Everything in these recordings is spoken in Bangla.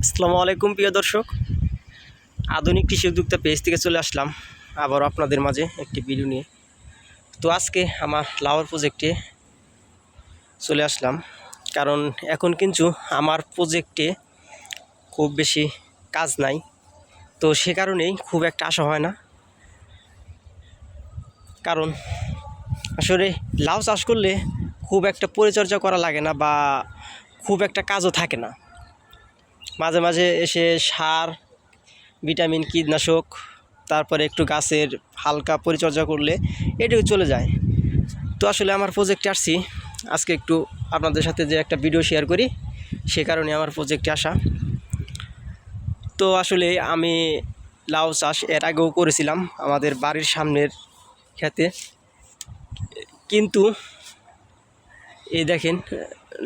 আসসালামু আলাইকুম প্রিয় দর্শক, আধুনিক কৃষি উদ্যোক্তা পেজ থেকে চলে আসলাম আবার আপনাদের মাঝে একটি ভিডিও নিয়ে। তো আজকে আমার লাউয়ের প্রজেক্টে চলে আসলাম, কারণ এখন কিন্তু আমার প্রজেক্টে খুব বেশি কাজ নাই। তো সে কারণেই খুব একটা আশা হয় না, কারণ আসলে লাউ চাষ করলে খুব একটা পরিচর্যা করা লাগে না বা খুব একটা কাজও থাকে না। মাঝে মাঝে এসে সার, ভিটামিন, কীটনাশক, তারপরে একটু গাছের হালকা পরিচর্যা করলে এটুকু চলে যায়। তো আসলে আমার প্রজেক্টে আসছি আজকে একটু আপনাদের সাথে যে একটা ভিডিও শেয়ার করি, সে কারণে আমার প্রজেক্টে আসা। তো আসলে আমি লাউ চাষ এর আগেও করেছিলাম আমাদের বাড়ির সামনের ক্ষেতে, কিন্তু এই দেখেন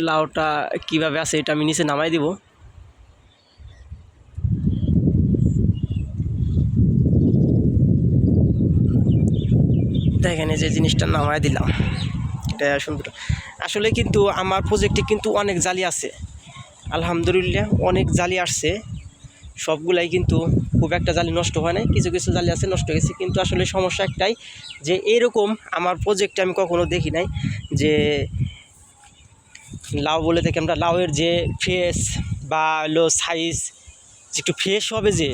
লাউটা কিভাবে আছে, এটা আমি নিচে নামাই দিব। দেখেন এই যে জিনিসটা নামাই দিলাম, এটা সুন্দর। আসলে কিন্তু আমার প্রজেক্টে কিন্তু অনেক জালি আছে, আলহামদুলিল্লাহ অনেক জালি আসছে। সবগুলাই কিন্তু খুব একটা জালি নষ্ট হয় না, কিছু কিছু জালি আছে নষ্ট হয়েছে। কিন্তু আসলে সমস্যা একটাই, যে এরকম আমার প্রজেক্টে আমি কখনো দেখি নাই যে লাউ বলে থাকি আমরা, লাউয়ের যে ফেস বা সাইজ একটু ফ্রেশ হবে, যে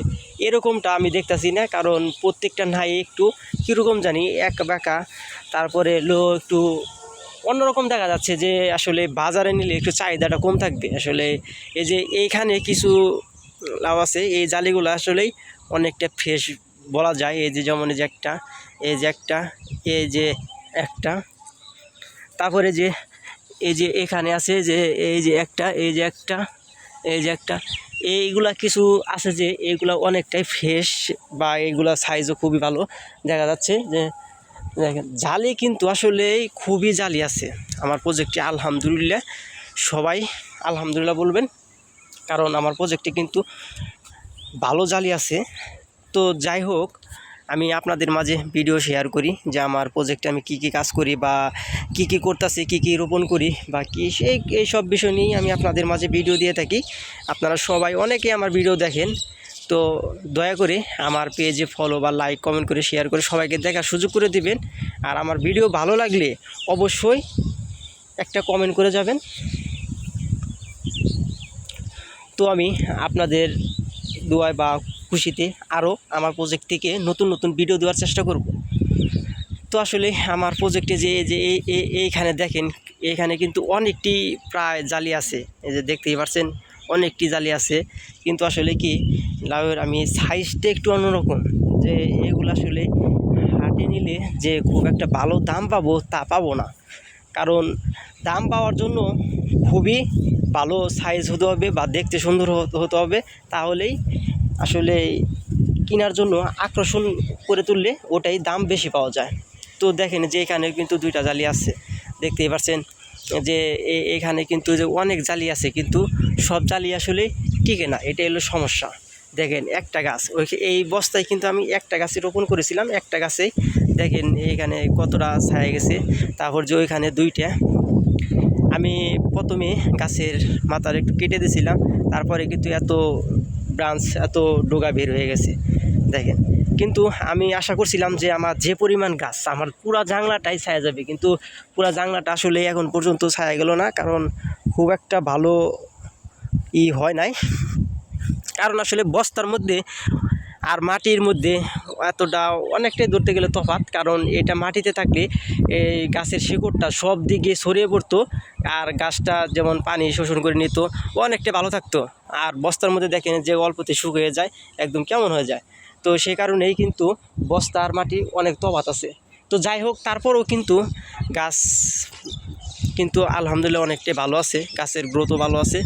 এরকমটা আমি দেখতেছি না। কারণ প্রত্যেকটা নাই একটু কীরকম জানি এক বাঁকা, তারপরে একটু অন্যরকম দেখা যাচ্ছে, যে আসলে বাজারে নিলে একটু চাহিদাটা কম থাকবে। আসলে এই যে এইখানে কিছু লাউ আছে, এই জালিগুলো আসলেই অনেকটা ফ্রেশ বলা যায়। এই যে যেমন এই যে একটা, এই যে একটা, এই যে একটা, তারপরে যে এই যে এখানে আছে যে এই যে একটা, এই যে একটা, এই যে একটা, এইগুলা কিছু আছে যে এইগুলা অনেকটাই ফ্রেশ, বা এইগুলা সাইজও খুবই ভালো দেখা যাচ্ছে। যে দেখেন জালি কিন্তু আসলেই খুবই জালি আছে আমার প্রজেক্টে, আলহামদুলিল্লাহ। সবাই আলহামদুলিল্লাহ বলবেন, কারণ আমার প্রজেক্টে কিন্তু ভালো জালি আছে। তো যাই হোক, আমি আপনাদের মাঝে ভিডিও শেয়ার করি যে আমার প্রজেক্টে আমি কি কি কাজ করি, বা কি কি করতেছি, কি কি রোপণ করি, বা কি এই সব বিষয় নিয়েই আমি আপনাদের মাঝে ভিডিও দিয়ে থাকি। আপনারা সবাই অনেকেই আমার ভিডিও দেখেন, তো দয়া করে আমার পেজে ফলো বা লাইক, কমেন্ট করে শেয়ার করে সবাইকে দেখার সুযোগ করে দিবেন। আর আমার ভিডিও ভালো লাগলে অবশ্যই একটা কমেন্ট করে যাবেন। তো আমি আপনাদের দোয়ায় বা খুশিতে আরও আমার প্রজেক্ট থেকে নতুন নতুন ভিডিও দেওয়ার চেষ্টা করব। তো আসলে আমার প্রজেক্টে যে এইখানে দেখেন, এইখানে কিন্তু অনেকটি প্রায় জালি আছে, এই যে দেখতেই পাচ্ছেন অনেকটি জালি আছে। কিন্তু আসলে কি লাউয়ের আমি সাইজটা একটু অন্যরকম, যে এগুলো আসলে হাটে নিলে যে খুব একটা ভালো দাম পাবো তা পাবো না। কারণ দাম পাওয়ার জন্য খুবই ভালো সাইজ হতে হবে বা দেখতে সুন্দর হতে হবে, তাহলেই আসলে কেনার জন্য আকর্ষণ করে তুললে ওটাই দাম বেশি পাওয়া যায়। তো দেখেন যে এখানে কিন্তু দুইটা জালি আছে, দেখতেই পাচ্ছেন যে এখানে কিন্তু যে অনেক জালি আছে, কিন্তু সব জালি আসলে টিকে না, এটা হলো সমস্যা। দেখেন একটা গাছ, এই বস্তায় কিন্তু আমি একটা গাছে রোপণ করেছিলাম, একটা গাছেই দেখেন এখানে কতটা ছায়া গেছে। তারপর যে ওইখানে দুইটা আমি প্রথমে গাছের মাথার একটু কেটে দিয়েছিলাম, তারপরে কিন্তু এত ব্রাঞ্চ, এত ডোগা বের হয়ে গেছে দেখেন। কিন্তু আমি আশা করছিলাম যে আমার যে পরিমাণ গাছ, আমার পুরা জাংলাটাই ছায়া যাবে, কিন্তু পুরা জাংলাটা আসলে এখন পর্যন্ত ছায়া গেল না। কারণ খুব একটা ভালো হয় নাই, কারণ আসলে বস্তার মধ্যে আর মাটির মধ্যে এতটা অনেকটাই ধরতে গেলে তফাৎ। কারণ এটা মাটিতে থাকলে এই গাছের শিকড়টা সব দিকে ছড়িয়ে পড়তো, আর গাছটা যেমন পানি শোষণ করে নিত, অনেকটা ভালো থাকতো। আর বস্তার মধ্যে দেখেন যে অল্পতে শুকিয়ে যায়, একদম কেমন হয়ে যায়। তো সেই কারণেই কিন্তু বস্তা আর মাটি অনেক তফাৎ আছে। তো যাই হোক, তারপরেও কিন্তু গাছ কিন্তু আলহামদুলিল্লাহ অনেকটাই ভালো আছে, গাছের গ্রোথও ভালো আছে,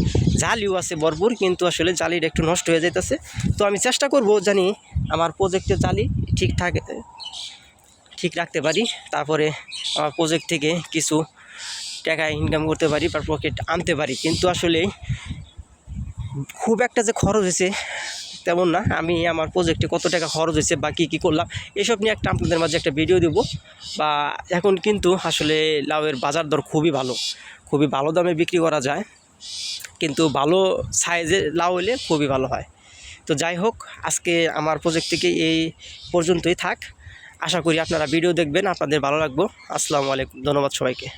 জালিও আছে ভরপুর। কিন্তু আসলে জালিটা একটু নষ্ট হয়ে যাইতেছে। তো আমি চেষ্টা করব জানি আমার প্রজেক্টের জালি ঠিক রাখতে পারি, তারপরে আমার প্রজেক্ট থেকে কিছু টাকা ইনকাম করতে পারি বা প্রফিট আনতে পারি। কিন্তু আসলে খুব একটা যে খরচ হয়েছে তেমন না। আমি আমার প্রজেক্টে কত টাকা খরচ হয়েছে বা কী কী করলাম এসব নিয়ে একটা আপনাদের মাঝে একটা ভিডিও দেবো। বা এখন কিন্তু আসলে লাউয়ের বাজার দর খুবই ভালো, খুবই ভালো দামে বিক্রি করা যায়। কিন্তু ভালো সাইজের লাউ হলে খুবই ভালো হয়। তো যাই হোক, আজকে আমার প্রজেক্ট থেকে এই পর্যন্তই থাক। আশা করি আপনারা ভিডিও দেখবেন, আপনাদের ভালো লাগবে। আসসালামু আলাইকুম, ধন্যবাদ সবাইকে।